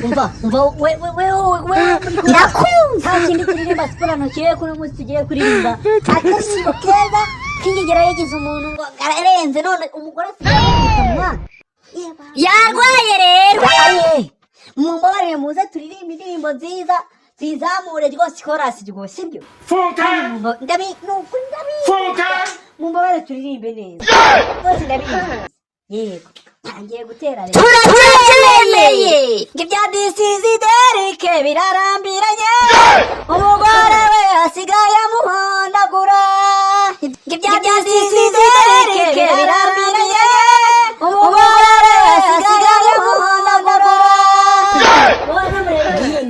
umva we ndakumva ikindi kuririmba siporo ntokiye kuno munsi tugiye kuririmba akaririmbo keza kingegera yagize umuntu ngo ararenze none umugore sikamwa yarwaye rero mumbabarire muze turirimba indirimbo nziza zizamure rwose chorus rwose ibyo ndabi mumbabarire turirimbe neza rwose ndabizi yego ngiye gutera rero turatemeye ngibya disizi Theric birarambiranye umugore we asigaye muhondagura ngibya disizi Theric birarambiranye umugore we asigaye muhondagura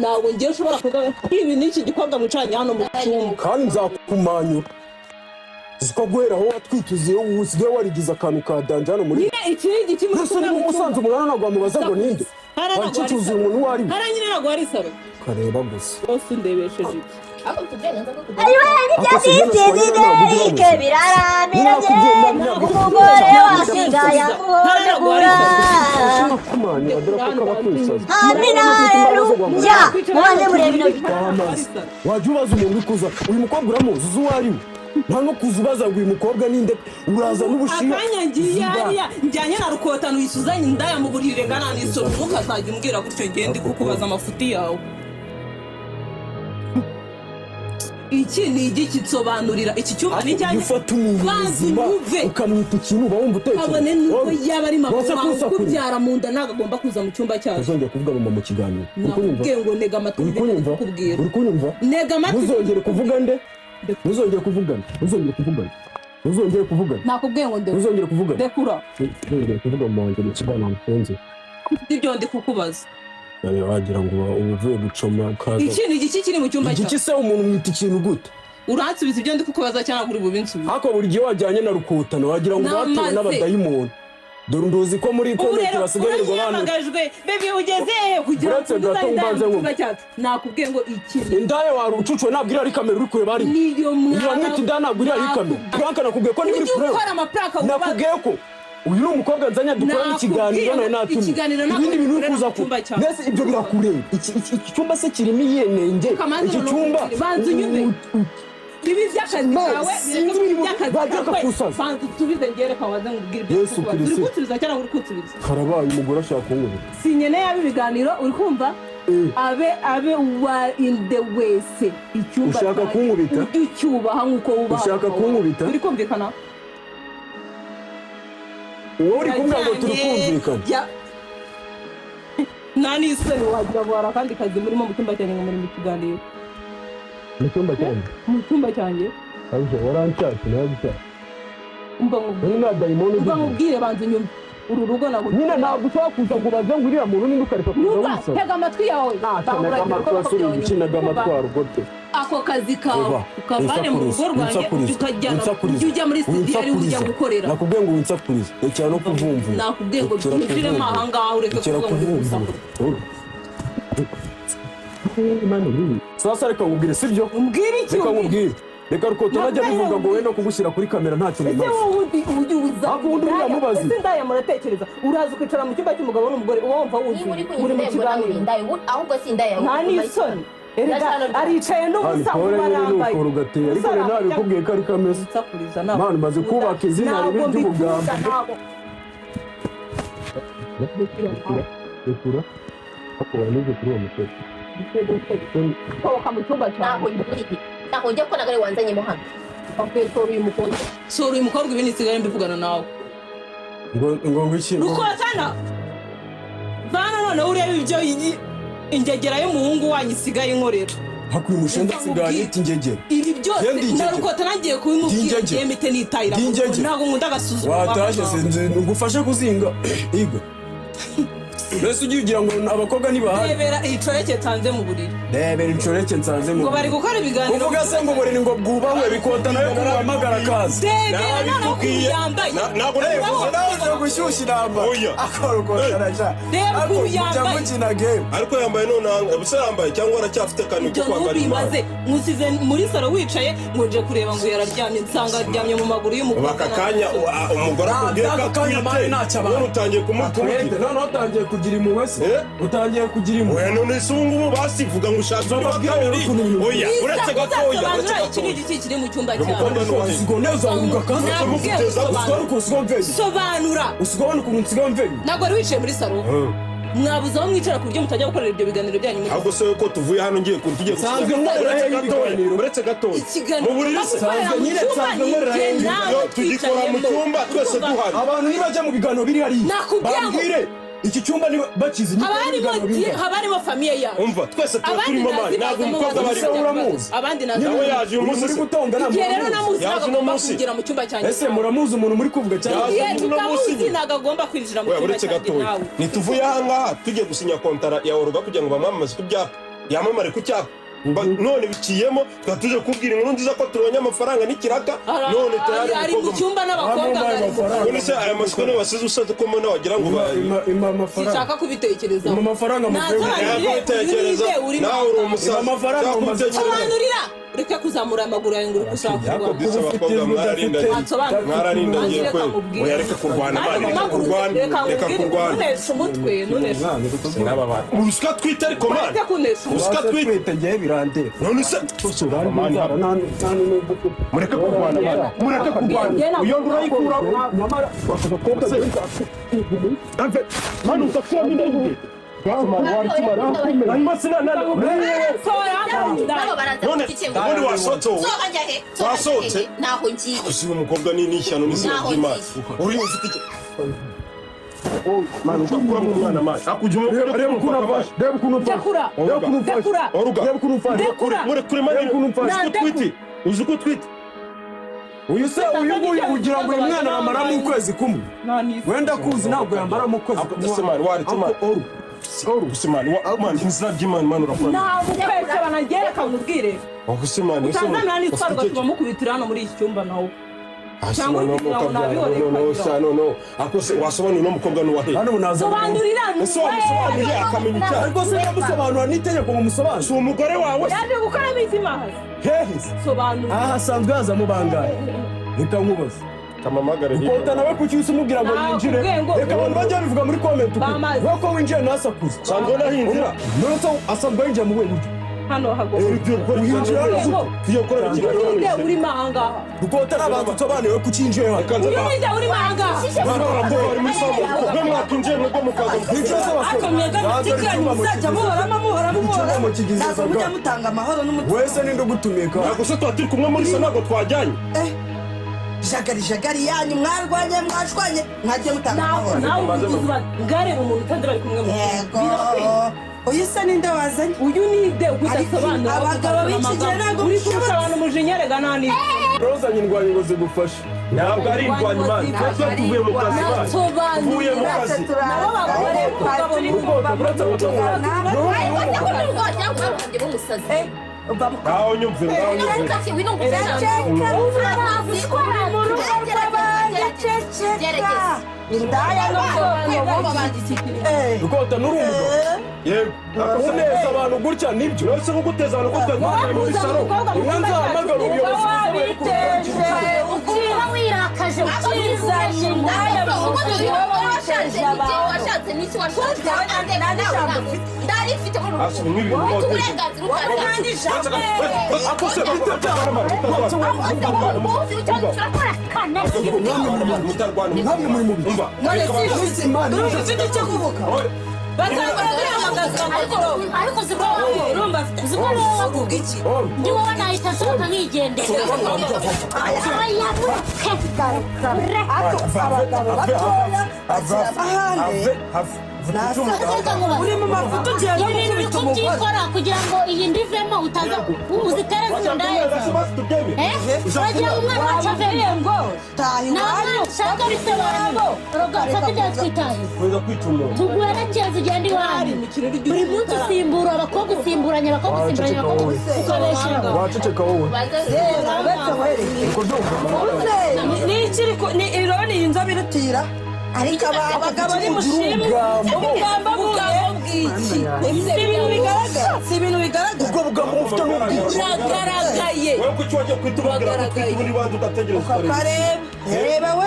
nawe ngiye ushobora kuvuga ibi niki gikorwa mucanya hano mu cyumba kandi nzakumanyura ziko guhera aho watwituziye usigaye warigize akantu ka danje hano muri iki giki musanze umwana nagwa mubaza ngo ninde wacicuza umuntu wari haranyine nago ari saro kareba gusa bose ndebesheje ako tugenza ko Theric biraramiranye umugore wasigaye muhondagura amina ya mubanze murebe ino wajya ubaza umuntu ukuza uyu mukobwa uramuzi uzi uwo ari we nta no kuza ubaza ngo uyu mukobwa ninde uraza n'ubushiya akanyangiye hariya njyanye na rukotano wisuzanye indaya mu burire ngana n'isoro ntukazajya umbwira gutyo ngende kukubaza amafuti yawe iki ni igiki nsobanurira iki cyumba ni cyane ufata umuntu ubuzima ukamwita ikintu uba wumva utekereza abone nuko yaba ari makuru kubyara mu nda nagomba kuza mu cyumba cyawe uzongera kuvuga mama mu kiganiro nakubwiye ngo nega amatwi kubwira uri kunyumva nega amatwi uzongere kuvuga nde uzongere kuvugana nakubwiye ngo ndekura uzongere kuvugana dekura uzongere kuvuga mu wanjye mu kiganiro mpenze ibyo ndi kukubaza wagira ngo uvuye gucoma kaza iki ni igiki kiri mu cyumba cyawe igiki se umuntu mwita ikintu gute uransubiza ibyo ndi kukubaza cyangwa kuri bubinsubiza hako buri gihe wajyanye na rukotano wagira ngo batewe n'abadayimoni dore nduzi ko muri komite basigaye ngo bana bagajwe bebe ugeze kugira ngo nakubwiye ngo iki indaye warucucwe nabwira ari kamera uri kureba ari niyo mwana indaye nabwira ari kamera franka nakubwiye ko ni muri kureba nakubwiye ko uyu ni umukobwa nzanya dukora ikiganiro nawe natumye ibindi bintu uri kuza kuba mbese ibyo birakureba iki cyumba se kirimo iyenenge iki cyumba banza unyuze ibi by'akazi kawe by'akazi banza tubize ngere kawaze ngubwira ibyo uri kutubiza cyangwa uri kutubiza karabaye umugore ashaka kunkubira sinyene yabi biganiro uri kumva abe wa inde wese icyumba ushaka kunkubita icyubaha nkuko wubaha ushaka kunkubita uri kumvikana uri kumva ngo turukumvikana nani isoni wagira ngo hari akandi kazi murimo mu cyumba cyanjye ngo muri mu kiganiro mu cyumba cyanjye ariko warancyatse nawe umva nkubwire banza inyuma uru rugo nabwo nyine ntabwo ushobora kuza ngo ubaze ngo uriya muntu ninde ukareka kuza wisa tega amatwi yawe tega amatwi wasubira ukinaga amatwaro gote ako kazi kawe ukavane mu rugo rwanjye ukajyana ujya muri studio ari ujya gukorera nakubwiye ngo winsakurize cyane no kuvumvura nakubwiye ngo twinjire mahanga ureke kuvuga ngo winsakurize sasa reka nkubwire sibyo umbwire iki reka nkubwire reka rukoto najya bivuga ngo we no kugushyira kuri kamera nta kintu maze ujye uza abundi uramubaza sindaya muratekereza uraza kwicara mu cyumba cy'umugabo n'umugore wumva wuzi muri mu kiganiro ahubwo sindaya nta n'isoni aricaye n'ubusa barambaye urugateye ariko nawe bikubwiye ko ari kameze mwana maze kubaka izina ribi ry'ubugamba rekura ako wanize kuri uwo mutego Koko mu cyumba cyawe naho njye ko nagare wanzanyemo hano soro uyu mukobwa ibindi nsigaye mbivugana nawe ngo ngwiki rukotana bana none ureba ibyo ingegera y'umuhungu wanyu isigaye inkorera hakuye umushinga nsigaye iti ingegera ibi byose na rukotana ngiye kubimubwira ngiye mite nitayira ntabwo nkunda agasuzuma wataje sinzi ngufashe kuzinga igo mbese ugiye ugira ngo abakobwa ntibahari rebera icoreke nsanze mu buriri rebera icoreke nsanze mu ngo bari gukora ibiganiro uvuga se ngo buriri ngo bwubahwe bikota nayo kuhamagara kazi rebera none ukuyambaye ntabwo nawe gushyushya inamba akarukota raja reba ukuyambaye mukina game ariko yambaye none ubusa yambaye cyangwa aracyafite akantu ko kwambara imaze musize muri saro wicaye ngo nje kureba ngo yararyamye nsanga aryamye mu maguru y'umukobwa bakakanya umugore akubwiye ko atwite none utangiye kumukubita none utangiye kugira impuhwe se utangiye kugira impuhwe oya none se ubu ngubu basivuga ngo ushaka undi wa kabiri oya uretse gatoya uretse gatoya iki kiri mu cyumba cyawe sobanura usigabona ukuntu nsigaye mvenye ntabwo wari wicaye muri salo mwabuze aho mwicara ku buryo mutajya gukorera ibyo biganiro byanyu muri ahubwo se ko tuvuye hano ngiye tugiye uretse gatoya mu buriri se tugikora mu cyumba twese duhari abantu nibajya mu biganiro biri hariya bambwire iki cyumba ni bakizi habarimo famiye yawe umva twese turimo mani ntabwo umukobwa bari uramuzi abandi nawe yaje uyu munsi muri gutonga ntabwo rero namuzi nagomba kwinjira mu cyumba cyanjye ese muramuzi umuntu muri kuvuga cyane tutamuzi nagomba kwinjira mu cyumba cyanjye nawe nituvuye aha ngaha tugiye gusinya kontara ya oruga kugira ngo bamwamamaze ku byapa yamamare ku cyapa none biciyemo twaba tuje kubwira inkuru nziza ko tubonye amafaranga n'ikiraka none turari ari mu cyumba n'abakobwa none se aya mashusho niba wasize usaze ko mbona wagira ngo sinshaka kubitekerezaho mu mafaranga kubitekereza nawe uri umusaza amafaranga sobanurira reka kuzamura amaguru yawe ngo uri gushaka kurwana mwararindagiye kwe oya reka kurwana reka kurwana nunesha umutwe nunesha urusika twite ariko mani urusika twite ngiye birandera none se mureke kurwana mureke kurwana iyo ndurayikura nyamara mani utakuramo indege none wasohotse naho ngiye usiba umukobwa n'ishyano n'izina ry'imana uri ufite iki mani utakuramo umwana mani akujya reba ukuntu afashe reba ukuntu ufashe murekure mani uzi ko utwite uyu se uyu nguyu ugira ngo uyu mwana yamaramo ukwezi kumwe wenda kuzi ntabwo yamaramo ukwezi kumwe Gusimani mani inzira ry'imana mani urakora ntabwo ukwezi banagere kamubwire gusimani utazana n'itwarwa tubamukubitira hano muri iki cyumba nawe cyangwa kugira ngo nabibone no akose wasobanura no mukobwa n'uwahe sobanurira sobanurira akamenya icyaha ariko se yamusobanura n'itegeko ngo musobanure si umugore wawe yaje gukora bizima hehe sobanura aha hasanzwe hazamo bangahe reka nkubaze kamamagare ukota nawe kuki umubwira ngo yinjire reka abantu bajya bivuga muri comment uko winjiye nasakuza sanzwe nahinjira none asanzwe yinjiye mu buryo hano hagomba iyo korera kiganiro uri mahanga ukota n'abantu tusobanuriwe kuki yinjiye hano uri uri mahanga bari muri somo mwe mwakinjiye nubwo mukaza akomyega mutikanye muzajya muhora ntabwo mujya mutanga amahoro n'umutima wese ninde ugutumiye ka ntabwo se tuba turi kumwe muri so ntabwo twajyanye jagari yanyu mwarwanye mwashwanye mwagiye mutanga amahoro nawe uzuba ngareba umuntu utandi bari kumwe mu yego uyu se ninde wazanye uyu ninde udasobanura abagabo b'iki gihe ntabwo uri kurusha abantu umujinyerega nani rozanye indwanyi ngo zigufashe ntabwo ari indwanyi mani twe tuvuye mu kazi mani tuvuye mu kazi nabo bagore ukabona ngaho nyumve rukota n'urumva yego akose neza abantu gutya nibyo uretse nko guteza abantu ko twari muri salo umwe nzahamagara ubuyobozi uba wirakaje ukizanye indaya washatse n'iki washatse ndari ifite uburenganzira ukaza akose mutarwana ntabwo muri mubi umva ufite icyo kuvuga ariko ziko wavuga iki ndi wowe nahita nsohoka nkigendera abagabo batoya bakira amahane uri mu mafoto ugiye gukubita umugore byikora kugira ngo iyi ndivemo utaza uzitere z'indaya uragira ngo umwana wacu averiye ngo taha iwanyu shaka risobanuro rugafata ibyo twitaye tuguherekeze ugenda iwanyu buri munsi usimbura abakobwa usimburanya abakobwa usimburanya abakobwa ukabeshyira waceceka wowe ni ironi iyi nzobe irutira ariko abagabo ni mushimwe ubugamba bw'iki si ibintu bigaragara ubwo bugambo bufite n'ubwiki buragaragaye wowe kuki wajya kwitubwira ko twite ubundi bantu ugategereza reba we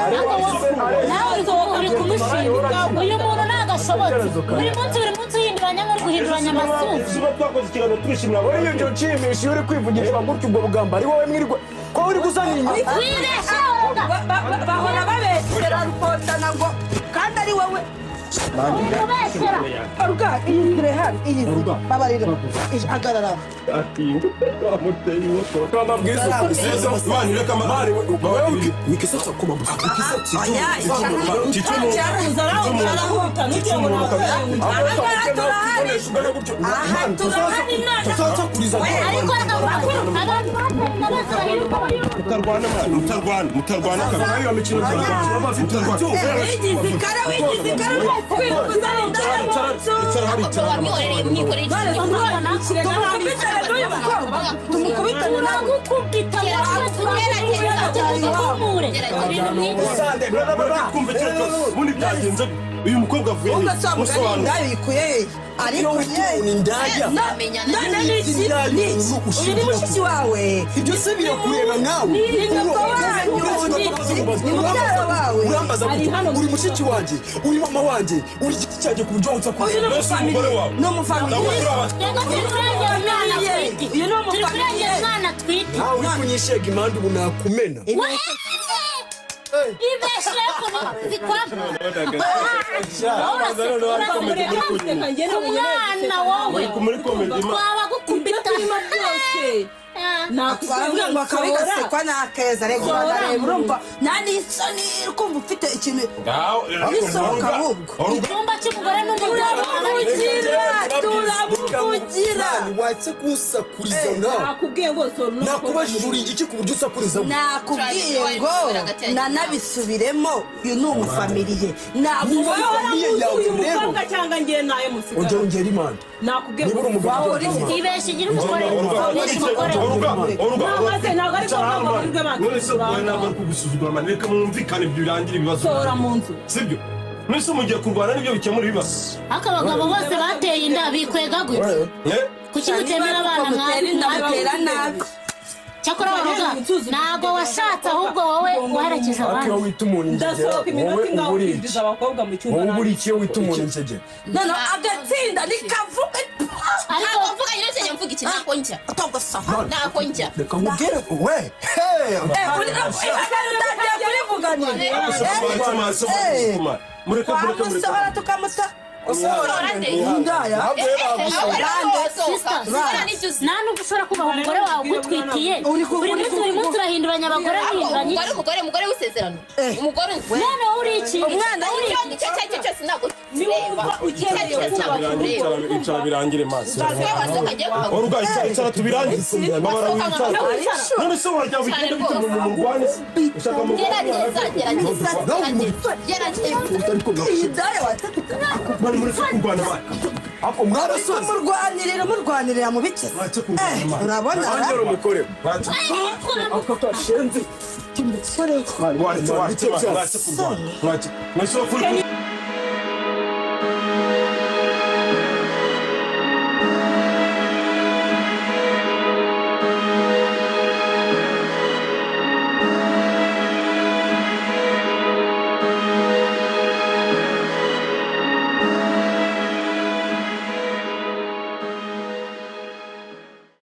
nawe uri kumushinga uyu muntu nagashobotse buri munsi uhinduranya nko guhinduranya amasuku tuba twakoze ikiganiro twishimira wowe ibyo nshimisha iyo uri kwivugisha gutyo ubwo bugamba ari wowe mwirirwa ko uri gusana inyuma bahora babeshyera rukotana ngo kandi ari wowe Aruga iyi hano iyi babarira hagarara uyu mukobwa avuye ugasobanura yikuye ariko ni ndaya ni mushiki wawe ibyo se birakureba nawe urambaza uri mushiki wanjye uri mama wanjye uri igiti cyanjye ku buryo utsa uyu ni umufamiliye uyu ni umufamiliye umwana twite nawe uri kunyishega impande ubu nakumena ibeshe umwana wowe twaba gukubita nakubwira ngo akabigasekwa nakeza rego urumva nani isoni kumva ufite ikintu gisohoka ahubwo icyumba cy'umugore n'umugabo turamuvugira watse kusakuriza nawe nakubwiye ngo nakubajije uri igiki ku buryo usakuriza nakubwiye ngo nanabisubiremo uyu ni umufamiliye ntabwo uyu mukobwa cyangwa ngiye naye musika ongera imana nakubwiye niba uri umugabo ibeshe igira umugore ntabwo ari kugusuzugura amaneka mwumvikane ibyo birangira ibibazo sohora mu nzu sibyo mwese mugiye kurwana n'ibyo bikemura ibibazo ariko abagabo bose bateye inda bikwega gute kuki mutemera abana batera nabi cyakora bavuga ntabwo washatse ahubwo wowe waherekeje abandi wita umuntu ingegera ndasohoka iminota ingaho kwinjiza abakobwa mu cyumba wowe uri ikiyo wita umuntu ingegera none agatsinda nikavuga ariko mvuga nyine cyane mvuga iki nako njya nako njya reka nkubwire we amusohora tukamuta indaya nta nubwo ushobora kubaha umugore wawe ugutwitiye buri munsi urahinduranya abagore bahinduranya umugore w'isezerano umugore none wowe uri iki umwana icyo cyari cyo cyose ntabwo icara birangire maso oruga icara tubirangize none se wajya wigenda bituma mu murwane ushaka mu bari muri kurwana bari ako mwarasoze murwanirira mu bike urabona angero umukore ako kashenze waretse kurwana